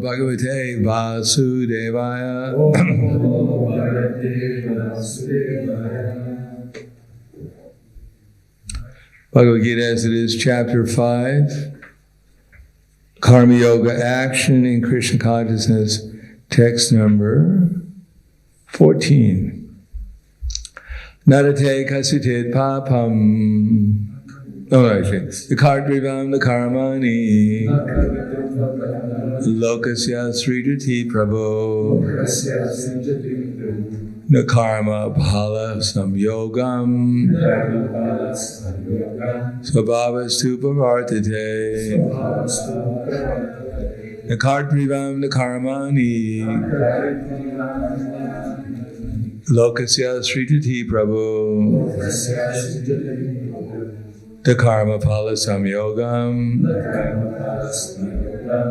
Bhagavate Vasudevaya. Bhagavad Gita as it is, chapter 5, Karma Yoga Action in Krishna Consciousness, text number 14. Nadate kasitit papam. Oh, actually, the kartrivam the karmani. Lokasya sridhati prabhu. The karma phala samyogam. Svabhavastu pavartate. The kartrivam the karmani. Lokasya sridhati prabhu. The karma phala samyogam.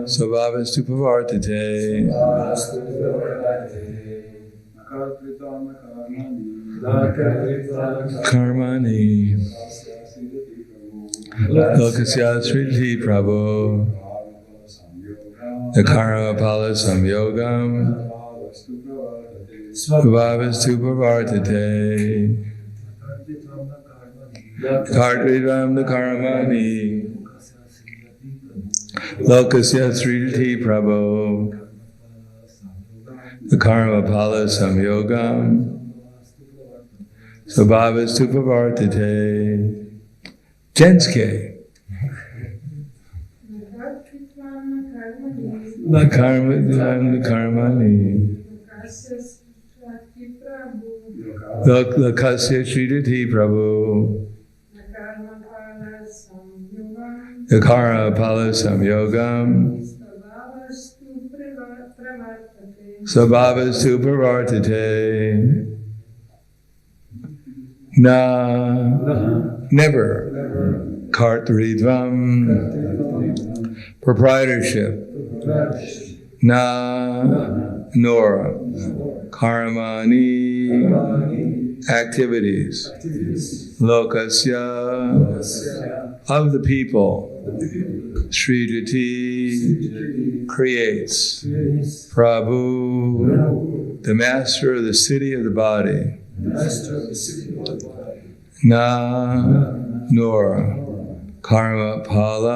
Svabhavastu pavartate. Karmani Lokasya sridhati prabhu. The karma phala samyogam. Svabhavastu pavartate. Kartrivam the karmani. Lokasya sridhati prabhu. The karma phala samyogam. Svabhavastu pavartate. Jenske. The karmani. Lokasya sridhati prabhu. The karma phala samyogam. Svabhavastu pavartate. Never. Kartridvam. Proprietorship. Nor. Karmani. Activities. Lokasya. Of the people. Sridhati. Creates. Prabhu. The master of the city of the body. Nor. Karma phala.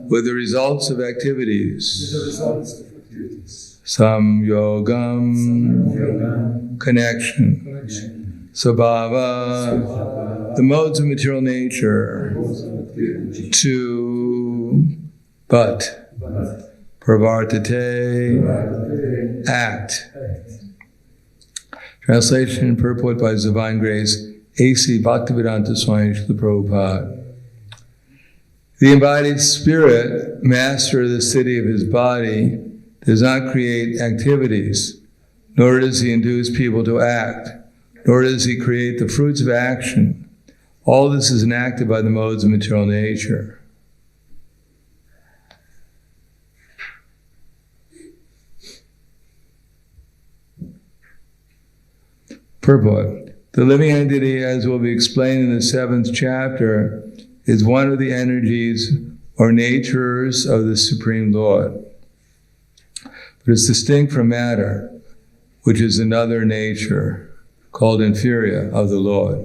With the results of activities. Samyogam. Connection. Svabhava. The modes of material nature. To. But. Pravartate. Act. Translation and purport by His Divine Grace, A.C. Bhaktivedanta Swami Srila Prabhupada. The embodied spirit, master of the city of his body, does not create activities, nor does he induce people to act, nor does he create the fruits of action. All this is enacted by the modes of material nature. Purport. The living entity, as will be explained in the 7th chapter, is one of the energies or natures of the Supreme Lord. But it's distinct from matter, which is another nature, called inferior of the Lord.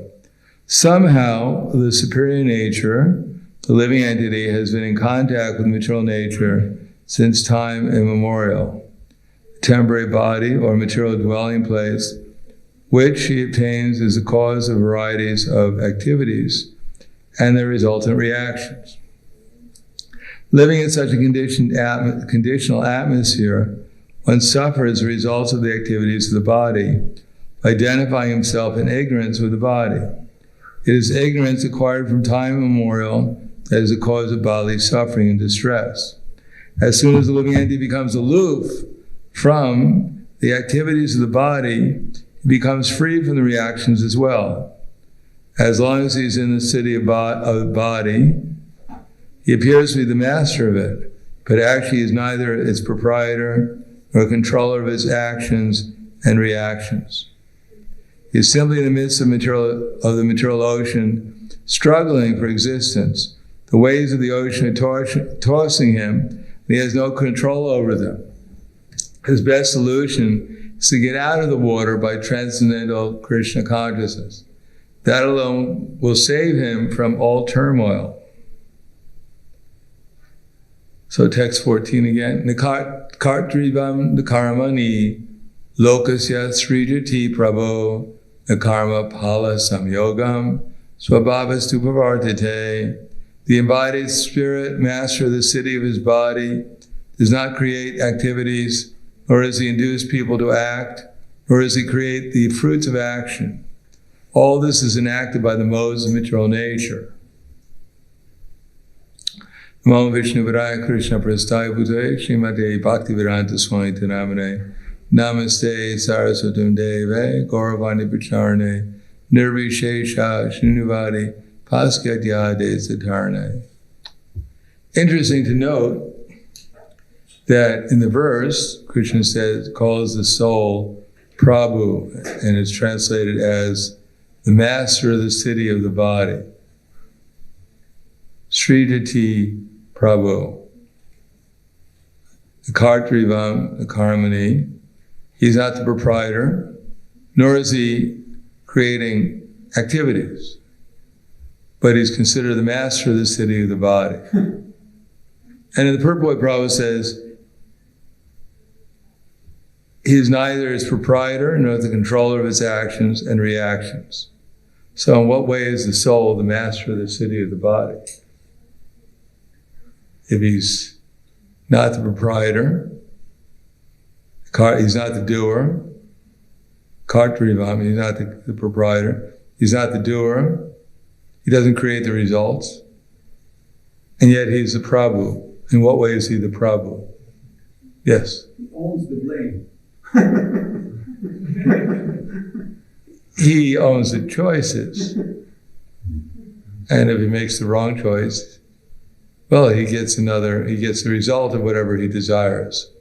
Somehow, the superior nature, the living entity, has been in contact with material nature since time immemorial. A temporary body or material dwelling place, which he obtains as the cause of varieties of activities and their resultant reactions. Living in such a conditional atmosphere, one suffers the results of the activities of the body, identifying himself in ignorance with the body. It is ignorance acquired from time immemorial that is the cause of bodily suffering and distress. As soon as the living entity becomes aloof from the activities of the body, he becomes free from the reactions as well. As long as he's in the city of the body, he appears to be the master of it, but actually is neither its proprietor nor controller of its actions and reactions. He is simply in the midst of the material ocean, struggling for existence. The waves of the ocean are tossing him He has no control over them. His best solution is to get out of the water by transcendental Krishna consciousness. That alone will save him from all turmoil. So text 14 again. Kartrivam nakaramani lokasya srijati prabho nakarma pala samyogam swabhavastu pavartate. The embodied spirit, master of the city of his body, does not create activities, nor does he induce people to act, nor does he create the fruits of action. All this is enacted by the modes of material nature. Namo Vishnu Viraya Krishna Prasthaya Bhutale Srimate Bhaktivedanta Swami Namane Namaste Saraswatam Deve Gauravani Pacharane Nirvishesha Srinivadi Paskadyade Satarne. Interesting to note that in the verse, Krishna says, calls the soul Prabhu, and it's translated as the master of the city of the body. Sridhati Prabhu. The Kartrivam, the Karmani, he's not the proprietor, nor is he creating activities, but he's considered the master of the city of the body. And in the purport, Prabhupada says, he is neither his proprietor nor the controller of his actions and reactions. So in what way is the soul the master of the city of the body? If he's not the proprietor, he's not the doer, Kartrivam, he's not the proprietor, he's not the doer, he doesn't create the results, and yet he's the Prabhu. In what way is he the Prabhu? Yes? He owns the blame. He owns the choices. And if he makes the wrong choice, well, he gets the result of whatever he desires.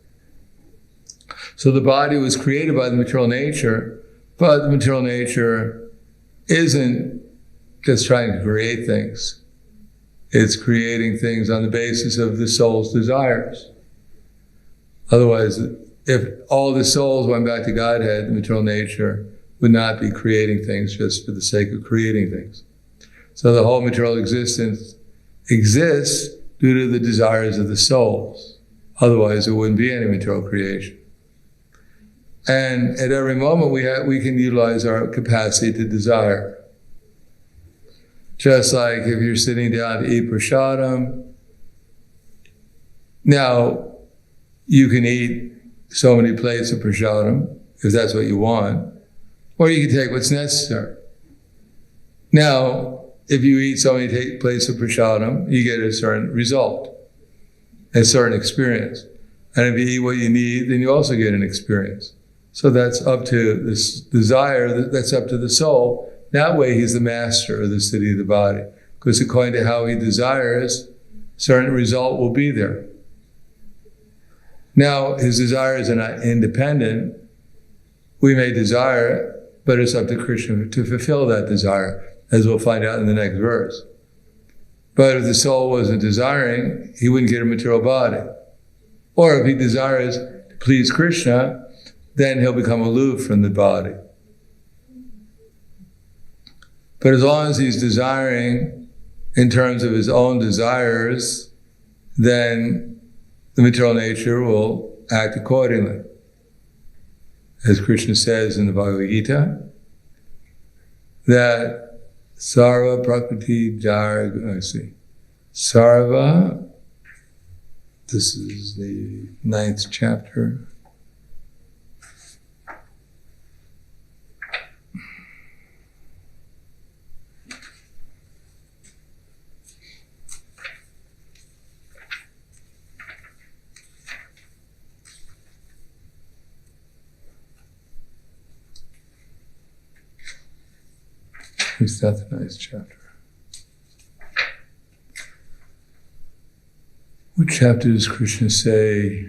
So the body was created by the material nature, but the material nature isn't just trying to create things. It's creating things on the basis of the soul's desires. Otherwise, if all the souls went back to Godhead, the material nature would not be creating things just for the sake of creating things. So the whole material existence exists due to the desires of the souls. Otherwise, there wouldn't be any material creation. And at every moment we can utilize our capacity to desire. Just like if you're sitting down to eat prasadam, now you can eat so many plates of prasadam, if that's what you want, or you can take what's necessary. Now, if you eat so many plates of prasadam, you get a certain result, a certain experience. And if you eat what you need, then you also get an experience. So that's up to this desire, that's up to the soul. That way he's the master of the city of the body. Because according to how he desires, a certain result will be there. Now, his desires are not independent. We may desire, but it's up to Krishna to fulfill that desire, as we'll find out in the next verse. But if the soul wasn't desiring, he wouldn't get a material body. Or if he desires to please Krishna, then he'll become aloof from the body. But as long as he's desiring in terms of his own desires, then the material nature will act accordingly. As Krishna says in the Bhagavad Gita, that sarva prakriti sarva, this is the 9th chapter. Is that the nice chapter? What chapter does Krishna say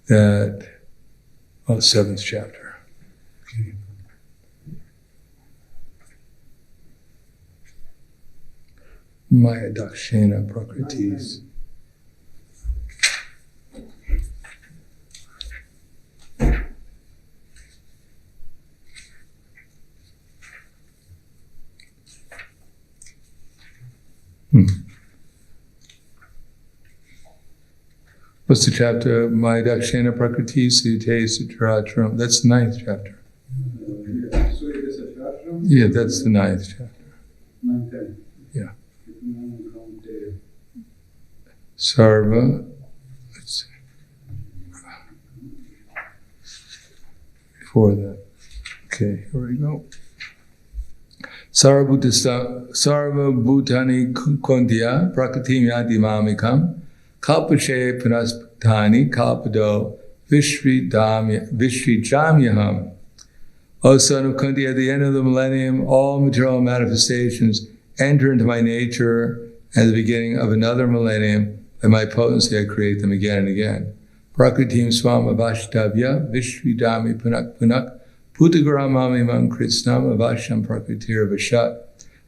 that, 7th chapter. Maya dakshena prakritis. What's the chapter? My Dakshina Prakriti Sute Sutrachram. That's the 9th chapter. Yeah, that's the 9th chapter. Yeah. Sarva. Let's see. Before that. Okay, here we go. Sarva Bhutani Kundya Prakriti Yadi Mamikam Kalpashe Panaspatani Kalpado Vishrijamyaham. O son of Kunti, at the end of the millennium, all material manifestations enter into my nature. At the beginning of another millennium, by my potency, I create them again and again. Prakritim swam avashtavya vishridami punak punak putagaramami mam krishnam avashyam prakritir vashat.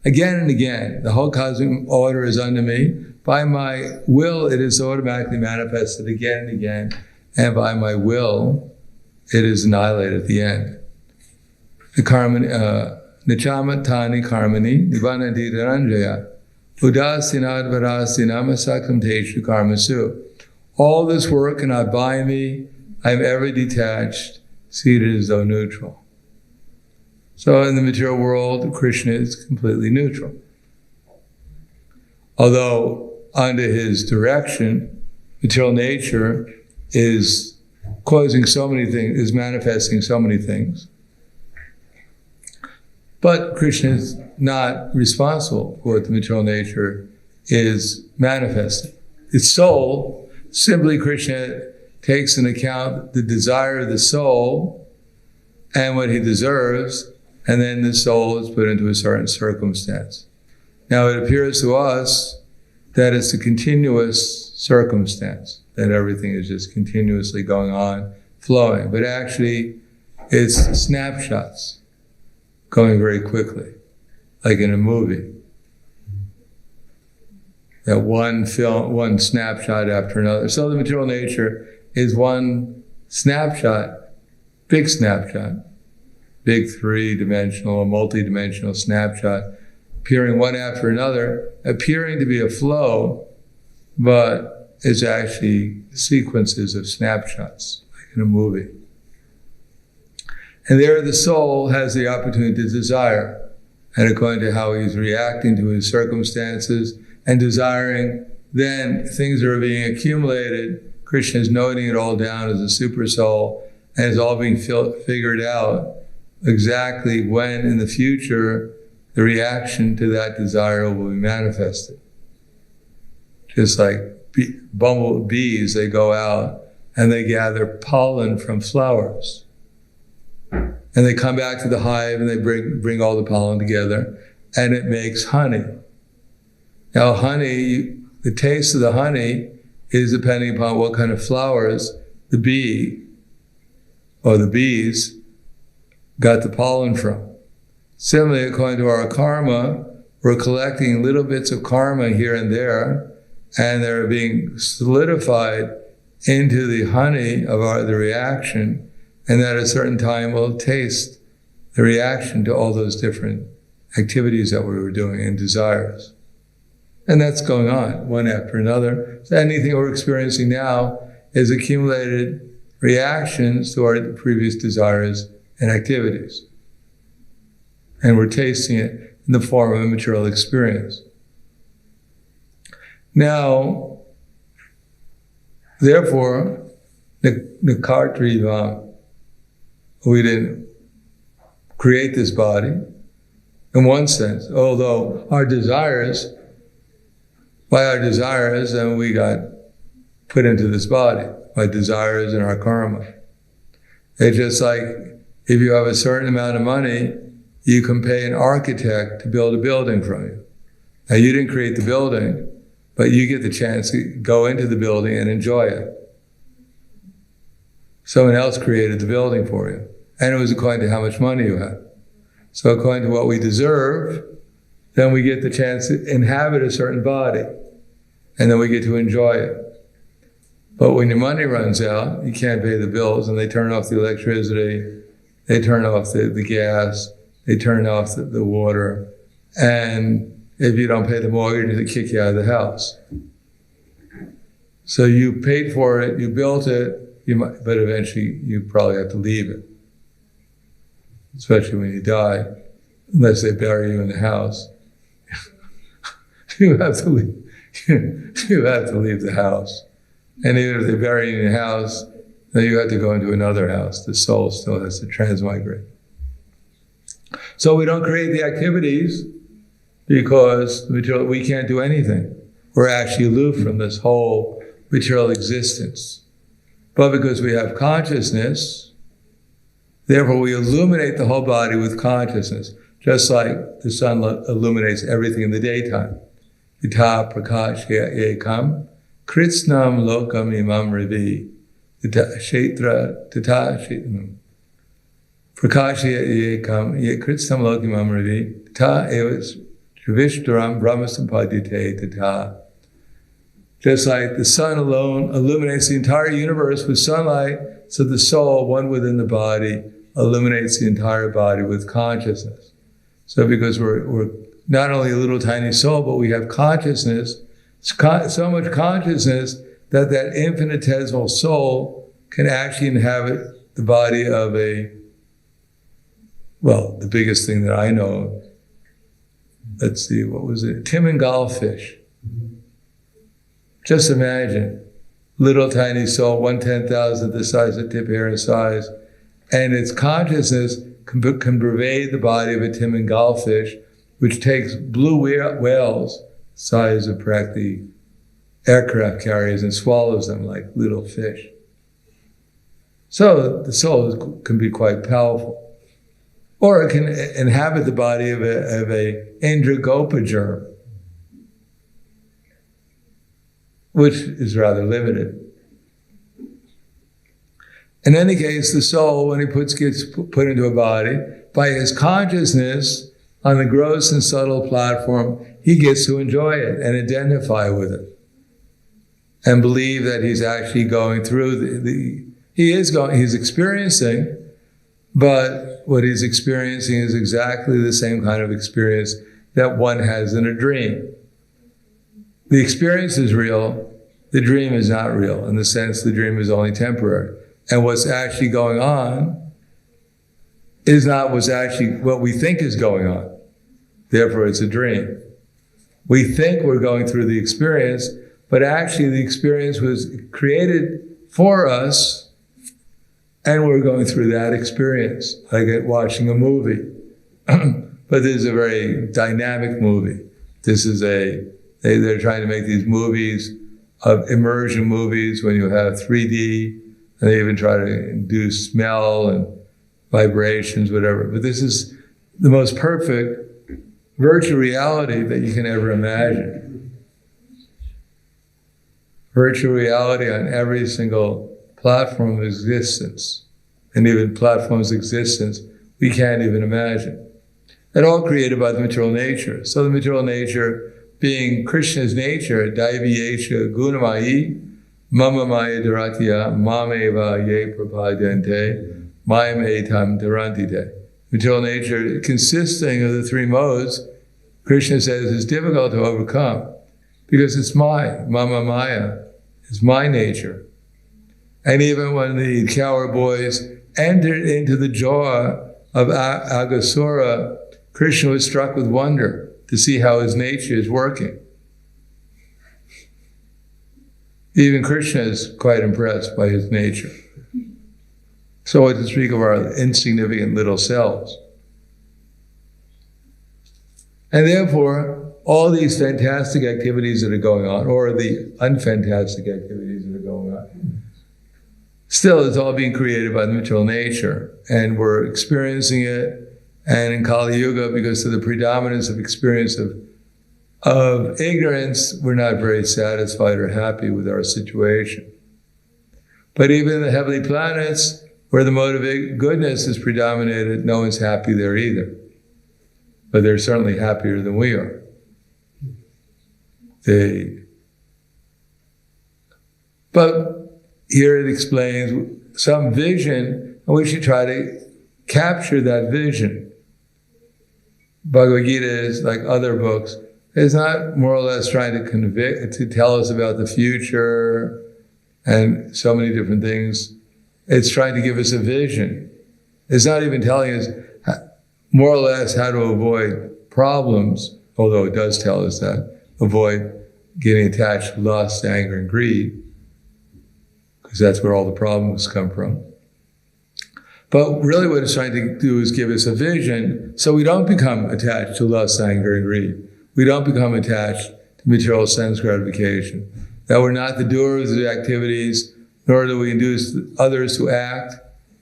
Again and again, the whole cosmic order is under me. By my will, it is automatically manifested again and again. And by my will, it is annihilated at the end. The karmani, Nachama Tani Karmani, Nivanati Dharanjaya, Udasinad Varasinam Asakam Teshu Karmasu. All this work cannot bind me. I am ever detached, seated as though neutral. So in the material world, Krishna is completely neutral. Although under his direction, material nature is causing so many things, is manifesting so many things. But Krishna is not responsible for what the material nature is manifesting. Its soul, simply Krishna takes into account the desire of the soul and what he deserves, and then the soul is put into a certain circumstance. Now it appears to us that it's a continuous circumstance, that everything is just continuously going on, flowing, but actually it's snapshots going very quickly, like in a movie. That one film, one snapshot after another. So the material nature is one snapshot, big 3-dimensional, multi-dimensional snapshot, appearing one after another, appearing to be a flow, but it's actually sequences of snapshots, like in a movie. And there the soul has the opportunity to desire. And according to how he's reacting to his circumstances and desiring, then things are being accumulated. Krishna is noting it all down as a super soul, and it's all being figured out exactly when in the future the reaction to that desire will be manifested. Just like bumblebees, they go out and they gather pollen from flowers. And they come back to the hive and they bring all the pollen together, and it makes honey. Now honey, the taste of the honey is depending upon what kind of flowers the bee or the bees got the pollen from. Similarly, according to our karma, we're collecting little bits of karma here and there, and they're being solidified into the honey of the reaction. And at a certain time we'll taste the reaction to all those different activities that we were doing and desires. And that's going on, one after another. So anything we're experiencing now is accumulated reactions to our previous desires and activities. And we're tasting it in the form of a material experience. Now, therefore, Nikartrivam, we didn't create this body, in one sense, although by our desires, then we got put into this body, by desires and our karma. It's just like, if you have a certain amount of money, you can pay an architect to build a building from you. Now you didn't create the building, but you get the chance to go into the building and enjoy it. Someone else created the building for you. And it was according to how much money you had. So according to what we deserve, then we get the chance to inhabit a certain body. And then we get to enjoy it. But when your money runs out, you can't pay the bills, and they turn off the electricity, they turn off the gas, they turn off the water, and if you don't pay the mortgage, they kick you out of the house. So you paid for it, you built it, but eventually you probably have to leave it. Especially when you die, unless they bury you in the house. you have to leave. You have to leave the house. And even if they bury you in the house, then you have to go into another house. The soul still has to transmigrate. So we don't create the activities because we can't do anything. We're actually aloof from this whole material existence. But because we have consciousness, therefore we illuminate the whole body with consciousness, just like the sun illuminates everything in the daytime. Ita prakashya ekam kritsnam lokam imam ravi tata kshetra tata kshetram prakashya ekam kritsnam lokam imam ravi tata evas trivishtaram brahmasampadite tata. Just like the sun alone illuminates the entire universe with sunlight, so the soul, one within the body, illuminates the entire body with consciousness. So because we're not only a little tiny soul, but we have consciousness, so much consciousness that infinitesimal soul can actually inhabit the body of the biggest thing that I know of. Let's see, what was it? Timingal fish. Just imagine, little tiny soul, 1/10,000th the size of tip hair in size, and its consciousness can pervade the body of a Timingal fish, which takes blue whales, size of practically aircraft carriers, and swallows them like little fish. So the soul can be quite powerful. Or it can inhabit the body of a Indragopa germ, which is rather limited. In any case, the soul, when it gets put into a body, by his consciousness on the gross and subtle platform, he gets to enjoy it and identify with it, and believe that he's actually going through he's experiencing, but what he's experiencing is exactly the same kind of experience that one has in a dream. The experience is real, the dream is not real, in the sense the dream is only temporary. And what's actually going on is not what we think is going on. Therefore, it's a dream. We think we're going through the experience, but actually the experience was created for us, and we're going through that experience, like watching a movie. But this is a very dynamic movie. They're trying to make these movies, immersion movies, when you have 3D, and they even try to do smell and vibrations, whatever. But this is the most perfect virtual reality that you can ever imagine. Virtual reality on every single platform of existence, and even platforms of existence we can't even imagine. And all created by the material nature. So the material nature being Krishna's nature, Daiviyesha Gunamayi, Mama Maya Dharatya, Mameva Ye Prapadente, Mayam Etam Dharantite. Material nature consisting of the three modes, Krishna says, is difficult to overcome because it's Mama Maya, is my nature. And even when the cowherd boys entered into the jaw of Aghasura, Krishna was struck with wonder to see how his nature is working. Even Krishna is quite impressed by his nature. So what to speak of our insignificant little selves. And therefore, all these fantastic activities that are going on, or the unfantastic activities that are going on, still it's all being created by the material nature. And we're experiencing it. And in Kali Yuga, because of the predominance of experience of ignorance, we're not very satisfied or happy with our situation. But even in the heavenly planets, where the mode of goodness is predominated, no one's happy there either. But they're certainly happier than we are. But here it explains some vision, and we should try to capture that vision. Bhagavad Gita is, like other books, It's not more or less trying to tell us about the future and so many different things. It's trying to give us a vision. It's not even telling us more or less how to avoid problems, although it does tell us that. Avoid getting attached to lust, anger, and greed, because that's where all the problems come from. But really what it's trying to do is give us a vision so we don't become attached to lust, anger, and greed. We don't become attached to material sense gratification. That we're not the doers of the activities, nor do we induce others to act,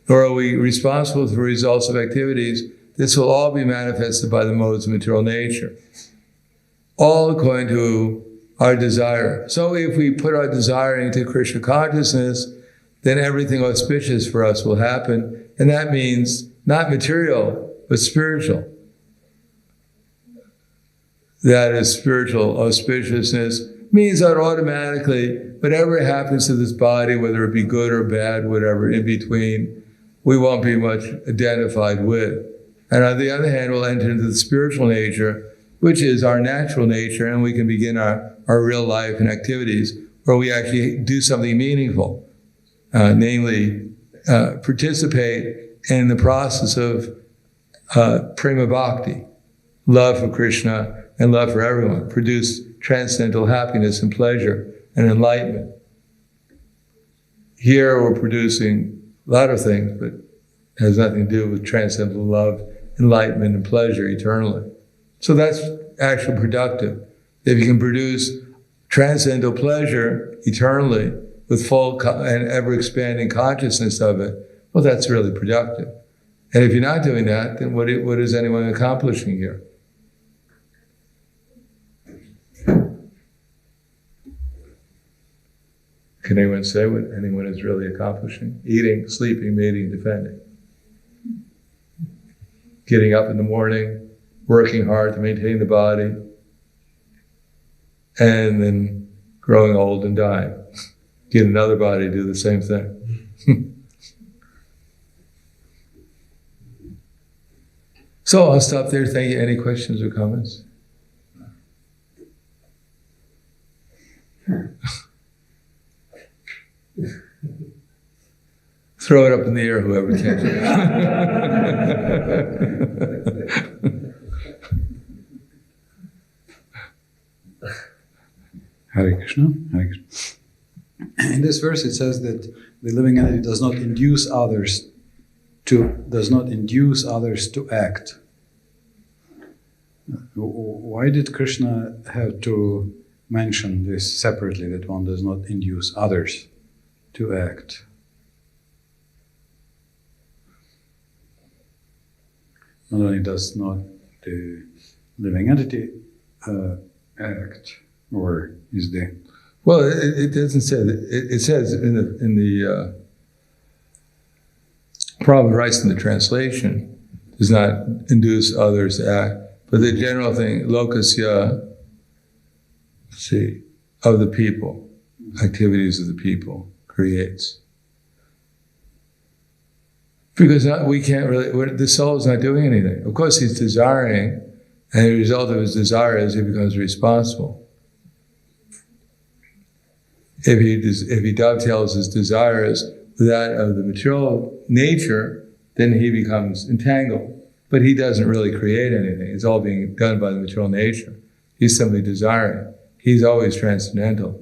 nor are we responsible for the results of activities. This will all be manifested by the modes of material nature, all according to our desire. So if we put our desire into Krishna consciousness, then everything auspicious for us will happen. And that means not material, but spiritual. That is spiritual auspiciousness. Means that automatically, whatever happens to this body, whether it be good or bad, whatever in between, we won't be much identified with. And on the other hand, we'll enter into the spiritual nature, which is our natural nature, and we can begin our real life and activities where we actually do something meaningful, namely participate in the process of prema bhakti, love for Krishna and love for everyone, produce transcendental happiness and pleasure and enlightenment. Here we're producing a lot of things, but it has nothing to do with transcendental love, enlightenment, and pleasure eternally. So that's actually productive. If you can produce transcendental pleasure eternally with full and ever-expanding consciousness of it, well, that's really productive. And if you're not doing that, then what is anyone accomplishing here? Can anyone say what anyone is really accomplishing? Eating, sleeping, mating, defending. Getting up in the morning, working hard to maintain the body, and then growing old and dying. Get another body to do the same thing. So I'll stop there. Thank you. Any questions or comments? Throw it up in the air, whoever catches it. Hare Krishna. Hare Krishna. In this verse, it says that the living entity does not induce others to act. Why did Krishna have to mention this separately, that one does not induce others to act? Not only does not the living entity act, or is the... Well, it doesn't say that. It says in the Prabhupada writes in the translation, does not induce others to act. But the general thing, lokasya, of the people, activities of the people, creates. Because we can't really, the soul is not doing anything. Of course he's desiring, and the result of his desire is he becomes responsible. If he dovetails his desires with that of the material nature, then he becomes entangled. But he doesn't really create anything. It's all being done by the material nature. He's simply desiring. He's always transcendental.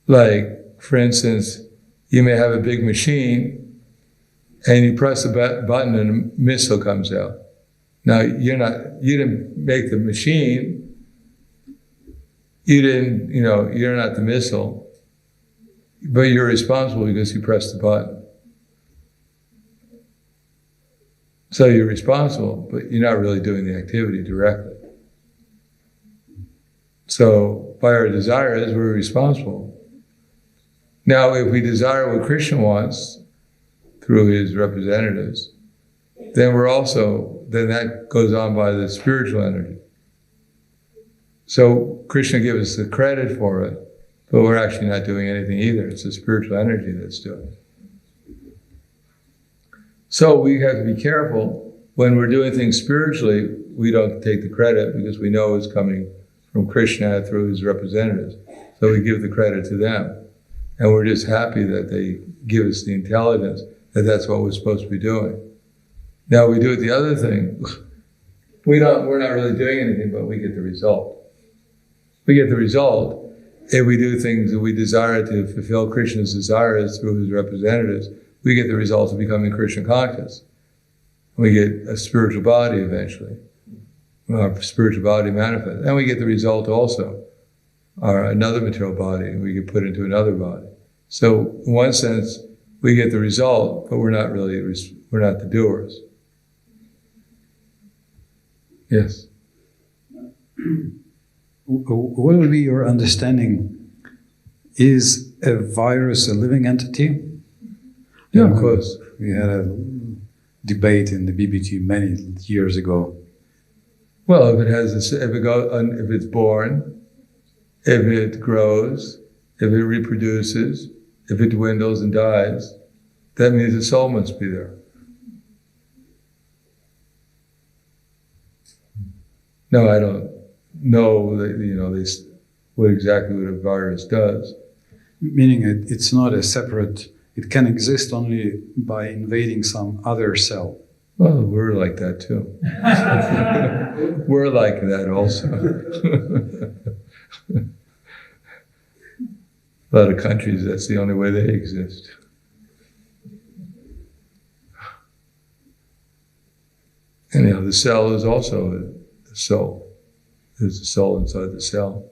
Like, for instance, you may have a big machine and you press a button and a missile comes out. Now, you didn't make the machine. You're not the missile, but you're responsible because you pressed the button. So you're responsible, but you're not really doing the activity directly. So by our desires, we're responsible. Now, if we desire what Krishna wants through his representatives, then that goes on by the spiritual energy. So Krishna gives us the credit for it, but we're actually not doing anything either. It's the spiritual energy that's doing it. So we have to be careful when we're doing things spiritually, we don't take the credit because we know it's coming from Krishna through his representatives. So we give the credit to them. And we're just happy that they give us the intelligence that that's what we're supposed to be doing. Now we do it the other thing. We're not really doing anything, but we get the result. We get the result if we do things that we desire to fulfill Krishna's desires through his representatives. We get the result of becoming Krishna conscious. We get a spiritual body eventually. Our spiritual body manifests. And we get the result also, another material body, and we get put into another body. So in one sense, we get the result, but we're not the doers. Yes? What will be your understanding? Is a virus a living entity? Yeah, of course. We had a debate in the BBT many years ago. Well, if it's born, if it grows, if it reproduces, if it dwindles and dies, that means the soul must be there. No, I don't know that, what a virus does. Meaning it's not a separate, it can exist only by invading some other cell. Well, we're like that too. We're like that also. A lot of countries, that's the only way they exist. Anyhow, the cell is also the soul. There's a soul inside the cell.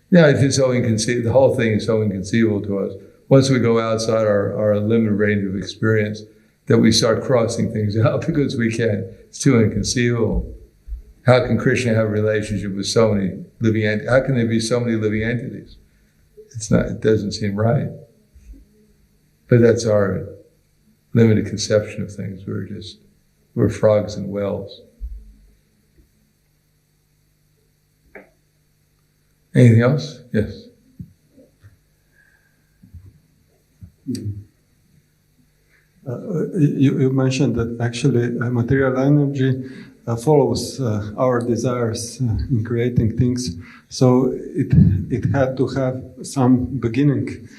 Yeah, it's so inconceivable. The whole thing is so inconceivable to us. Once we go outside our limited range of experience, that we start crossing things out because we can. It's too inconceivable. How can Krishna have a relationship with so many living entities? How can there be so many living entities? It doesn't seem right. But that's our limited conception of things. We're frogs in wells. Anything else? Yes. You mentioned that actually material energy follows our desires in creating things. So it had to have some beginning.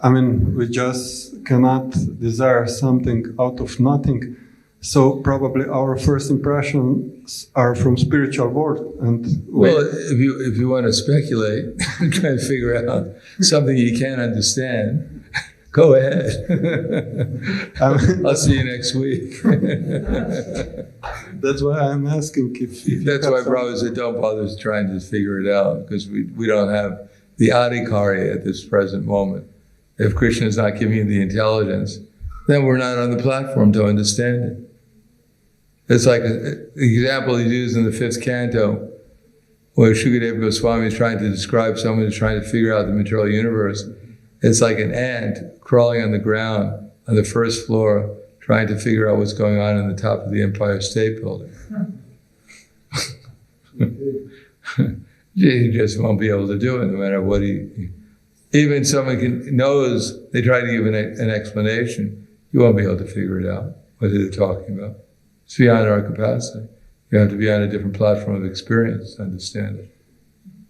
I mean, we just cannot desire something out of nothing. So probably our first impressions are from spiritual world. And well, if you want to speculate, try to figure out something you can't understand, go ahead. I'll see you next week. That's why I'm asking if that's why Prabhupada said don't bother trying to figure it out, because we don't have the adhikari at this present moment. If Krishna is not giving you the intelligence, then we're not on the platform to understand it. It's like the example he used in the 5th canto, where Shukadeva Goswami is trying to describe someone who's trying to figure out the material universe. It's like an ant crawling on the ground on the 1st floor, trying to figure out what's going on the top of the Empire State Building. He just won't be able to do it, no matter what even someone knows, they try to give an explanation, you won't be able to figure it out, what they're talking about. It's beyond our capacity. You have to be on a different platform of experience to understand it.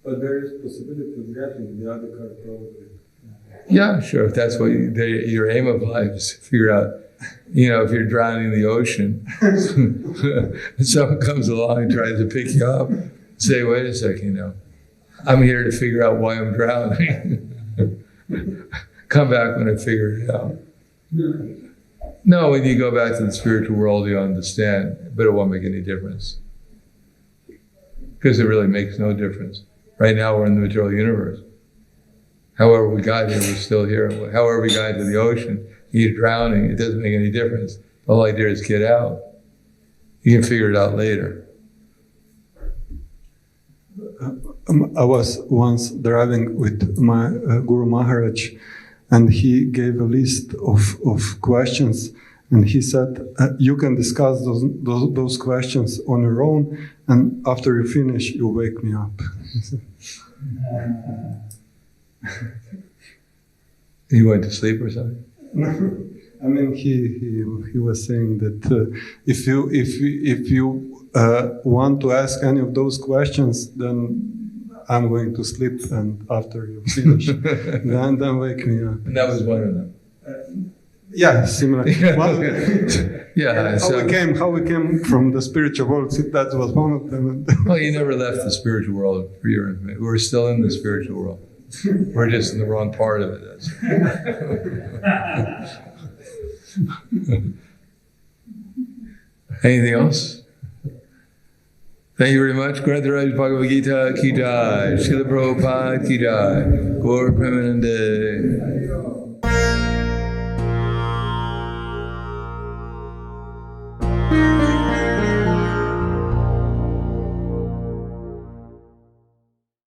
But there is possibility of getting the other card probably. Yeah, sure. If that's what your aim of life is to figure out, if you're drowning in the ocean, and someone comes along and tries to pick you up, say, wait a second, I'm here to figure out why I'm drowning. Come back when I figure it out. No, when you go back to the spiritual world, you understand, but it won't make any difference. Because it really makes no difference. Right now we're in the material universe. However we got here, we're still here. However we got into the ocean, you're drowning, it doesn't make any difference. The whole idea is get out. You can figure it out later. I was once driving with my Guru Maharaj, and he gave a list of questions, and he said, you can discuss those questions on your own, and after you finish, you wake me up. You went to sleep or something? I mean, he was saying that if you want to ask any of those questions, then I'm going to sleep, and after you finish, then wake me up. And that was one of them. Yeah, similar. Well, Yeah. how we came from the spiritual world. That was one of them. Well, you never left the spiritual world for your information. We're still in the spiritual world. We're just in the wrong part of it. Anything else? Thank you very much. Grantaraj Bhagavad Gita ki jai. Srila Prabhupada ki jai. Gaur Premanande.